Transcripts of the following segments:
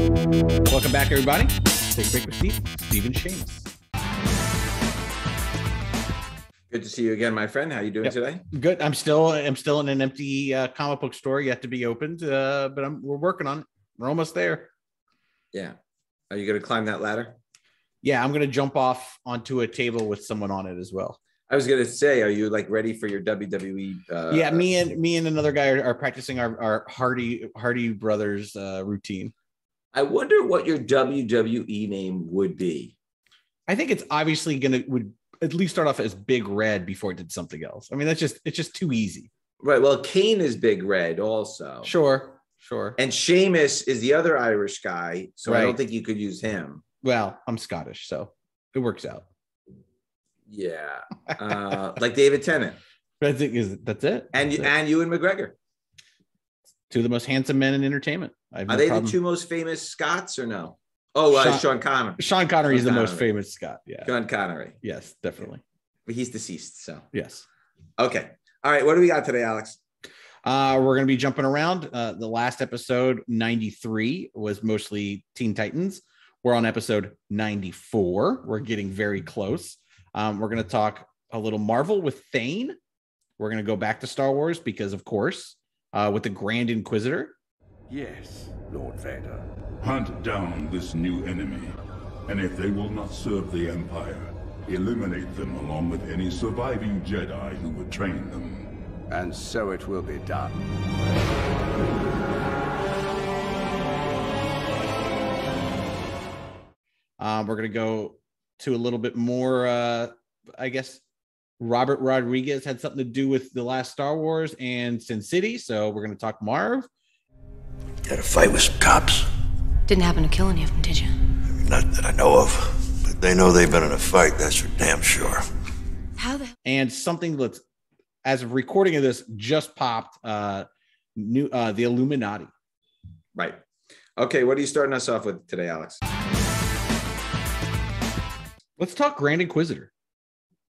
Welcome back, everybody. Take a break with Stephen Shamus. Good to see you again, my friend. How are you doing today? Good. I'm still in an empty comic book store yet to be opened, but we're working on it. We're almost there. Yeah. Are you going to climb that ladder? Yeah, I'm going to jump off onto a table with someone on it as well. I was going to say, are you like ready for your WWE? Yeah, me and another guy are practicing our Hardy Brothers routine. I wonder what your WWE name would be. I think it's obviously would at least start off as Big Red before it did something else. I mean, it's just too easy. Right. Well, Kane is Big Red also. Sure. And Shamus is the other Irish guy, so right. I don't think you could use him. Well, I'm Scottish, so it works out. Yeah. Like David Tennant. I think that's it. And Ewan McGregor. Two of the most handsome men in entertainment. Are they the two most famous Scots or no? Oh, Sean Connery. Sean Connery is the most famous Scot. Yeah. Sean Connery. Yes, definitely. But he's deceased, so. Yes. Okay. All right. What do we got today, Alex? We're going to be jumping around. The last episode, 93, was mostly Teen Titans. We're on episode 94. We're getting very close. We're going to talk a little Marvel with Thane. We're going to go back to Star Wars because, of course, with the Grand Inquisitor. Yes, Lord Vader. Hunt down this new enemy, and if they will not serve the Empire, eliminate them along with any surviving Jedi who would train them. And so it will be done. We're going to go to a little bit more, I guess, Robert Rodriguez had something to do with the last Star Wars and Sin City, so we're going to talk Marv. Had a fight with some cops. Didn't happen to kill any of them, did you? Not that I know of, but they know they've been in a fight, that's for damn sure. How the... And something that's, as of recording of this, just popped, the Illuminati. Right. Okay, what are you starting us off with today, Alex? Let's talk Grand Inquisitor.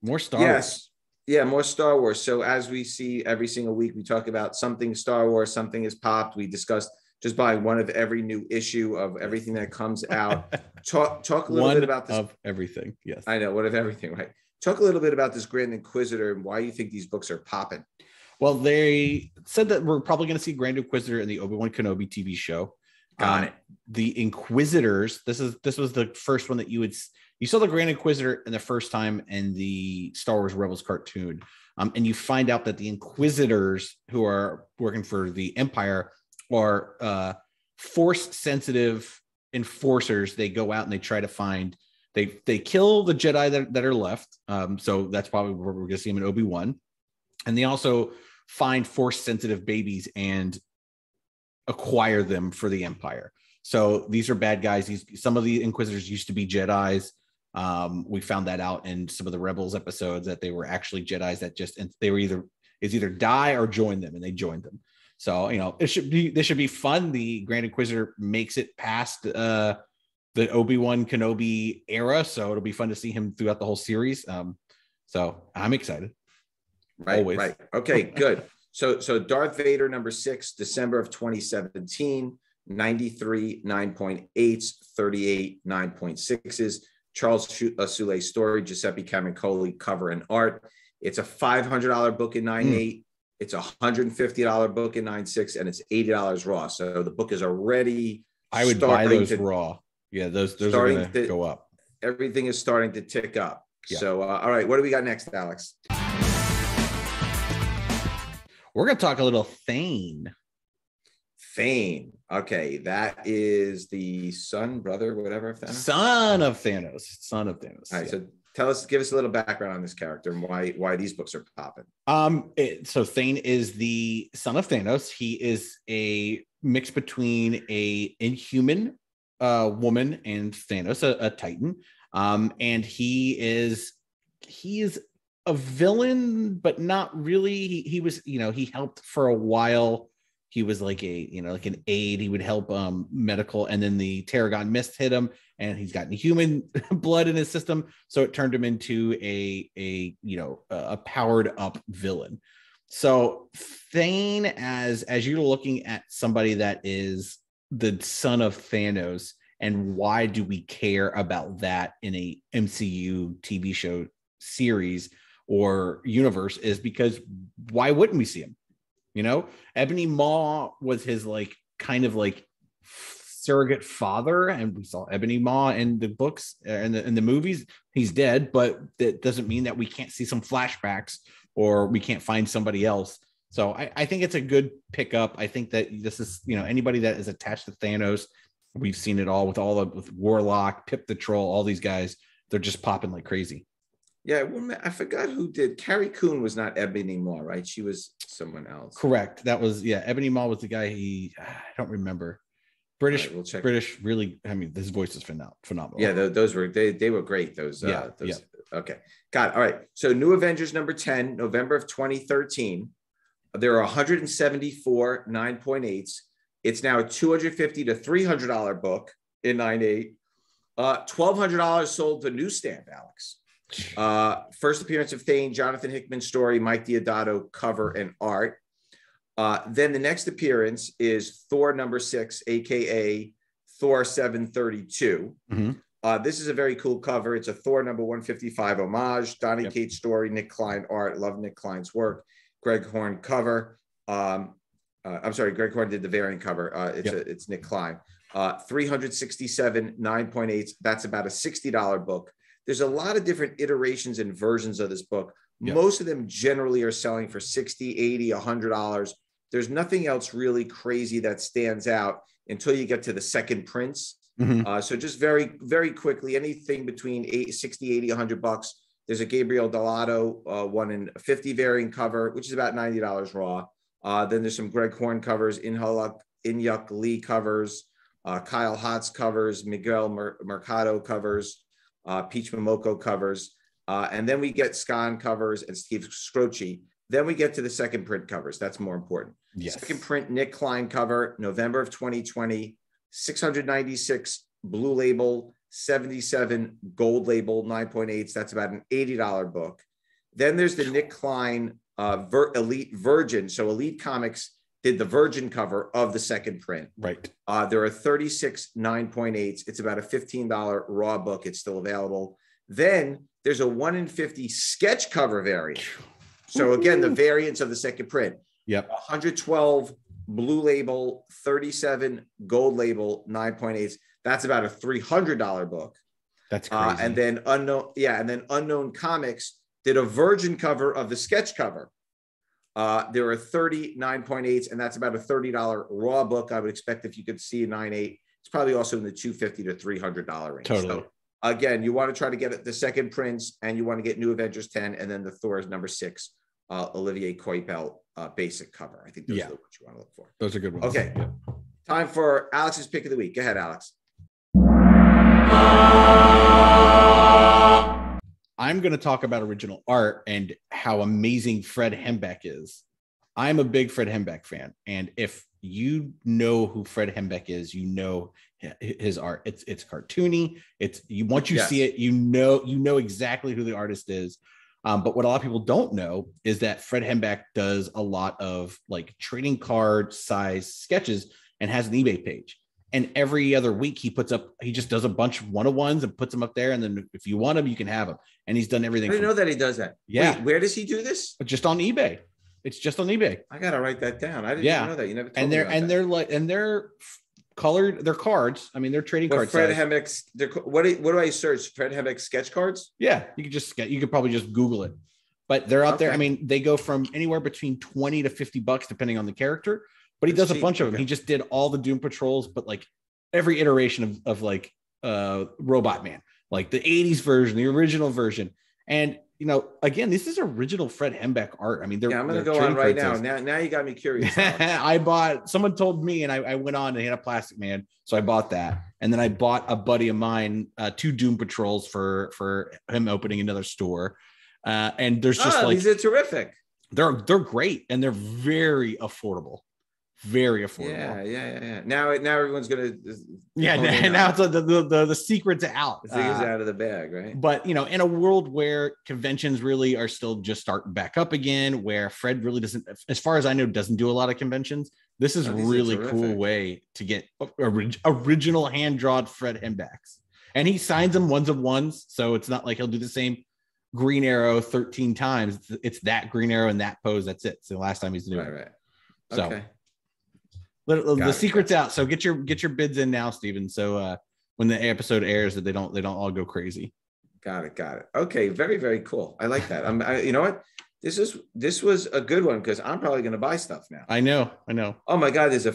More Star Wars. Yeah, more Star Wars. So as we see every single week, we talk about something Star Wars, something has popped. We discussed just buying one of every new issue of everything that comes out. Talk a little bit about this. Of everything, yes. I know, one of everything, right? Talk a little bit about this Grand Inquisitor and why you think these books are popping. Well, they said that we're probably going to see Grand Inquisitor in the Obi-Wan Kenobi TV show. Got it. The Inquisitors, this was the first one that you saw the Grand Inquisitor in the first time in the Star Wars Rebels cartoon. And you find out that the Inquisitors who are working for the Empire are force-sensitive enforcers. They go out and they try to find, they kill the Jedi that are left. So that's probably where we're going to see them in Obi-Wan. And they also find force-sensitive babies and acquire them for the Empire. So these are bad guys. Some of the Inquisitors used to be Jedis. We found that out in some of the Rebels episodes that they were actually Jedis that they were either die or join them, and they joined them. So, this should be fun. The Grand Inquisitor makes it past the Obi-Wan Kenobi era, so it'll be fun to see him throughout the whole series. So I'm excited. Right, always. Right. Okay, good. So Darth Vader #6, December of 2017, 93 9.8s, 38 9.6s. Charles Soule story, Giuseppe Camuncoli cover and art. It's a $500 book in 9.8. It's a $150 book in 9.6, and it's $80 raw. So the book is already. I would buy those raw. Yeah, those are going to go up. Everything is starting to tick up. Yeah. So, all right, what do we got next, Alex? We're going to talk a little Thane. Thane. Okay, that is the brother, whatever of Thanos. Son of Thanos. All right, so give us a little background on this character and why these books are popping. So Thane is the son of Thanos. He is a mix between a inhuman woman and Thanos, a Titan. And he is a villain, but not really. He was, he helped for a while. He was like an aide. He would help medical, and then the Tarragon mist hit him, and he's got human blood in his system, so it turned him into a powered up villain. So Thane, as you're looking at somebody that is the son of Thanos, and why do we care about that in a MCU TV show series or universe, is because why wouldn't we see him? You know, Ebony Maw was his like kind of like surrogate father, and we saw Ebony Maw in the books and in the movies. He's dead, but that doesn't mean that we can't see some flashbacks or we can't find somebody else. So I think it's a good pickup. I think that this is, you know, anybody that is attached to Thanos, we've seen it all with Warlock, Pip the Troll, all these guys, they're just popping like crazy. Yeah, I forgot who did. Carrie Coon was not Ebony Maw, right? She was someone else. Correct. That was, yeah. Ebony Maw was the guy. I don't remember. British, right, we'll check. British. Really, I mean, his voice is phenomenal. Yeah, those were they were great. Those. Okay, got it. All right. So, New Avengers number 10, November of 2013. There are 174 9.8s. It's now a $250 to $300 book in 9.8. $1,200 sold to newsstand, Alex. First appearance of Thane, Jonathan Hickman story, Mike Diodato cover and art. Then the next appearance is Thor number 6, aka Thor 732. Mm-hmm. This is a very cool cover. It's a Thor number 155 homage. Donny Cates story, Nick Klein art. Love Nick Klein's work. Greg Horn cover. I'm sorry, Greg Horn did the variant cover. It's Nick Klein. 367 9.8. That's about a $60 book. There's a lot of different iterations and versions of this book. Yep. Most of them generally are selling for $60, $80, $100. There's nothing else really crazy that stands out until you get to the second prints. Mm-hmm. So just very, very quickly, anything between $60, $80, $100. There's a Gabriel Delato 1 in 50 variant cover, which is about $90 raw. Then there's some Greg Horn covers, Inyuk Lee covers, Kyle Hotz covers, Miguel Mercado covers, Peach Momoko covers. And then we get Scon covers and Steve Scroce. Then we get to the second print covers. That's more important. Yes. Second print Nick Klein cover, November of 2020, 696 blue label, 77 gold label, 9.8s. That's about an $80 book. Then there's the Nick Klein Elite Virgin. So Elite Comics did the Virgin cover of the second print. Right. There are 36 9.8s. It's about a $15 raw book. It's still available. Then there's a 1 in 50 sketch cover variant. So again, the variants of the second print. Yep. 112 blue label, 37 gold label, 9.8s. That's about a $300 book. That's crazy. And then Unknown Comics did a Virgin cover of the sketch cover. There are 30 9.8s, and that's about a $30 raw book. I would expect if you could see a 9.8, it's probably also in the $250 to $300 range. Totally. So, again, you want to try to get the second prints, and you want to get New Avengers 10, and then the Thor's number 6, Olivier Coipel basic cover. I think those are what you want to look for. Those are good ones. Okay. Yeah. Time for Alex's pick of the week. Go ahead, Alex. I'm going to talk about original art and how amazing Fred Hembeck is. I'm a big Fred Hembeck fan. And if you know who Fred Hembeck is, you know his art. It's cartoony. Once you see it, you know exactly who the artist is. But what a lot of people don't know is that Fred Hembeck does a lot of like trading card size sketches and has an eBay page. And every other week he just does a bunch of one-on-ones and puts them up there. And then if you want them, you can have them. And he's done everything. I didn't know that he does that. Yeah. Wait, where does he do this? Just on eBay. It's just on eBay. I got to write that down. I didn't even know that. You never told me about that. They're colored. They're cards. I mean, they're trading cards. Fred Hembeck's. What do I search? Fred Hembeck sketch cards? Yeah. You could probably just Google it, but they're out there. I mean, they go from anywhere between $20 to $50 depending on the character, but he does a bunch of them. He just did all the Doom Patrols, but like every iteration of like Robot Man, like the 80s version, the original version. And, you know, again, this is original Fred Hembeck art. I mean, I'm going to go on right now. Now you got me curious. Someone told me, and I went on and he had a Plastic Man. So I bought that. And then I bought a buddy of mine, 2 Doom Patrols for him opening another store. And there's just these are terrific. They're great. And they're very affordable. Very affordable. Yeah. Now everyone's gonna. Now it's the secret's out. The secret's out of the bag, right? But you know, in a world where conventions really are still just starting back up again, where Fred really doesn't, as far as I know, doesn't do a lot of conventions. This is really cool way to get original hand-drawn Fred Hembecks. And he signs them ones of ones, so it's not like he'll do the same Green Arrow 13 times. It's that Green Arrow in that pose. That's it. So the last time he's doing it. Right. So okay. The secret's out. So get your bids in now, Stephen. So when the episode airs, that they don't all go crazy. Got it. Okay, very, very cool. I like that. You know what? This was a good one because I'm probably going to buy stuff now. I know. Oh my God, there's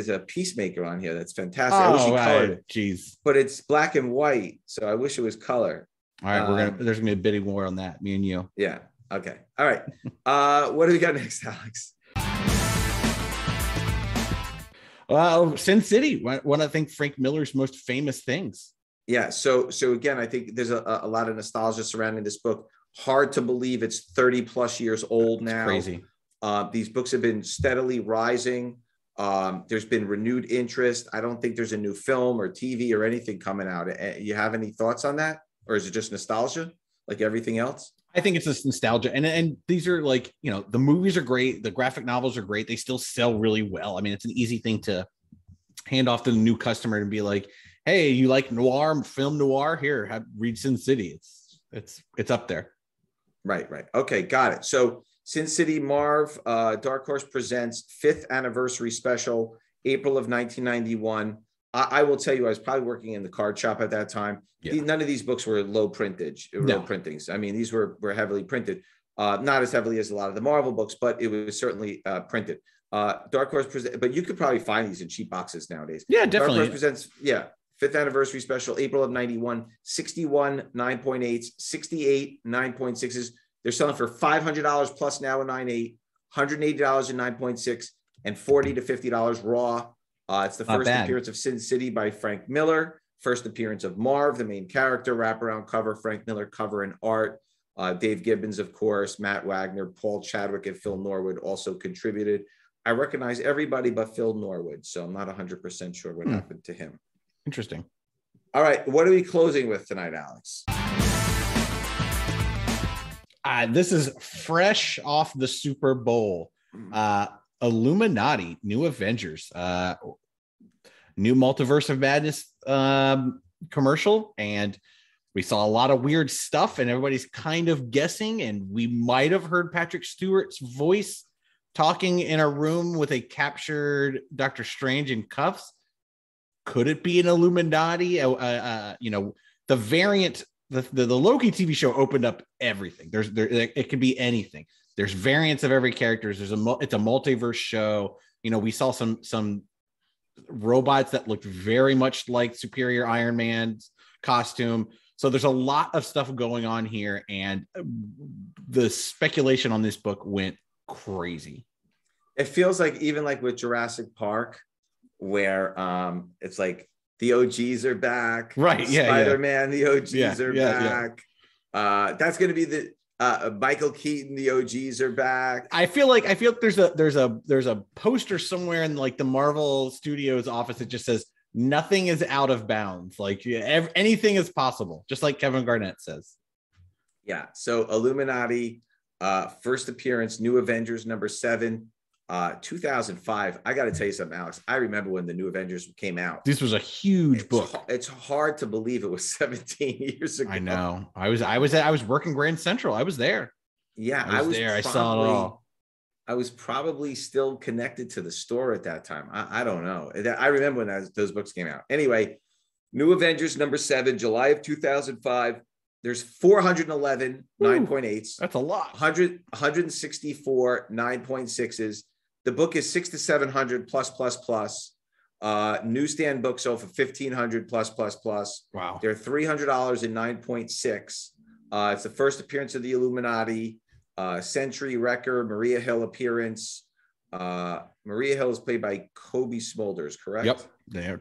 a Peacemaker on here that's fantastic. I wish he colored it. Jeez. But it's black and white, so I wish it was color. All right, there's gonna be a bidding war on that, me and you. Yeah. Okay. All right. What do we got next, Alex? Sin City. One I think Frank Miller's most famous things. Yeah. So again, I think there's a lot of nostalgia surrounding this book. Hard to believe it's 30 plus years old now. It's crazy. These books have been steadily rising. There's been renewed interest. I don't think there's a new film or TV or anything coming out. You have any thoughts on that? Or is it just nostalgia like everything else? I think it's just nostalgia. And these are like, the movies are great. The graphic novels are great. They still sell really well. I mean, it's an easy thing to hand off to the new customer and be like, hey, you like film noir? Here, read Sin City. It's up there. Right. Okay, got it. So Sin City Marv, Dark Horse presents 5th anniversary special, April of 1991. I will tell you, I was probably working in the card shop at that time. Yeah. None of these books were low printings. I mean, these were heavily printed, not as heavily as a lot of the Marvel books, but it was certainly printed. Dark Horse but you could probably find these in cheap boxes nowadays. Yeah, definitely. Dark Horse presents, 5th anniversary special, April of 91, 61 9.8s, 68 9.6s. They're selling for $500 plus now in 9.8, $180 in 9.6, and $40 to $50 raw. It's the first appearance of Sin City by Frank Miller. First appearance of Marv, the main character, wraparound cover, Frank Miller cover and art. Dave Gibbons, of course, Matt Wagner, Paul Chadwick, and Phil Norwood also contributed. I recognize everybody but Phil Norwood, so I'm not 100% sure what happened to him. Interesting. All right, what are we closing with tonight, Alex? This is fresh off the Super Bowl. Illuminati, New Avengers, new Multiverse of Madness commercial, and we saw a lot of weird stuff, and everybody's kind of guessing, and we might have heard Patrick Stewart's voice talking in a room with a captured Doctor Strange in cuffs. Could it be an Illuminati? The variant, the Loki TV show opened up everything. It could be anything. There's variants of every character. It's a multiverse show. We saw some robots that looked very much like Superior Iron Man's costume. So there's a lot of stuff going on here, and the speculation on this book went crazy. It feels like even like with Jurassic Park, where it's like the OGs are back, right? Yeah, Spider-Man, the OGs are back. Yeah. That's going to be the Michael Keaton, the OGs are back. I feel like there's a poster somewhere in like the Marvel Studios office that just says nothing is out of bounds. Like anything is possible, just like Kevin Garnett says. Yeah. So Illuminati, first appearance, New Avengers number 7, 2005. I got to tell you something, Alex. I remember when the New Avengers came out. This was a huge book. It's hard to believe it was 17 years ago. I know. I was working Grand Central. I was there. Yeah, I was there. I saw it all. I was probably still connected to the store at that time. I don't know. I remember when those books came out. Anyway, New Avengers number 7, July of 2005. There's 411 9.8s. That's a lot. 164 9.6s. The book is 600 to 700 plus. Newsstand books sold for 1,500 plus. Wow. They're $300 in 9.6. It's the first appearance of the Illuminati. Century Wrecker, Maria Hill appearance. Maria Hill is played by Kobe Smulders, correct? Yep.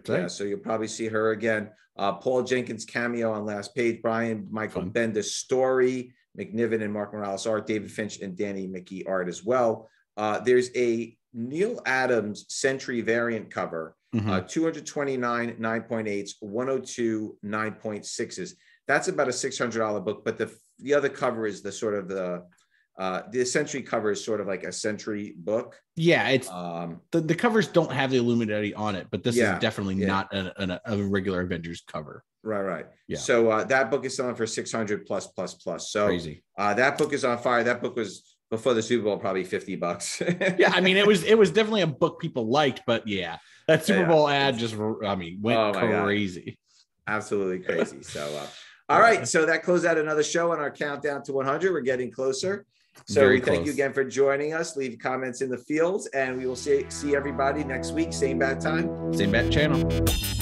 Yeah, so you'll probably see her again. Paul Jenkins cameo on last page. Brian Michael Bendis story. McNiven and Mark Morales art. David Finch and Danny Mickey art as well. There's a Neil Adams Century variant cover. 229 9.8s, 102 9.6s. That's about a $600 book, but the other cover is the sort of the The Century cover is sort of like a Century book. Yeah, it's the covers don't have the Illuminati on it, but this is definitely not a regular Avengers cover. Right. Yeah. So that book is selling for 600 plus. So crazy. That book is on fire. That book was before the Super Bowl, probably $50. Yeah, I mean, it was definitely a book people liked, but yeah, that Super Bowl ad just, went crazy. God. Absolutely crazy. So, all right. So that closed out another show on our countdown to 100. We're getting closer. So we thank you again for joining us. Leave comments in the fields, and we will see everybody next week. Same bad time. Same bad channel.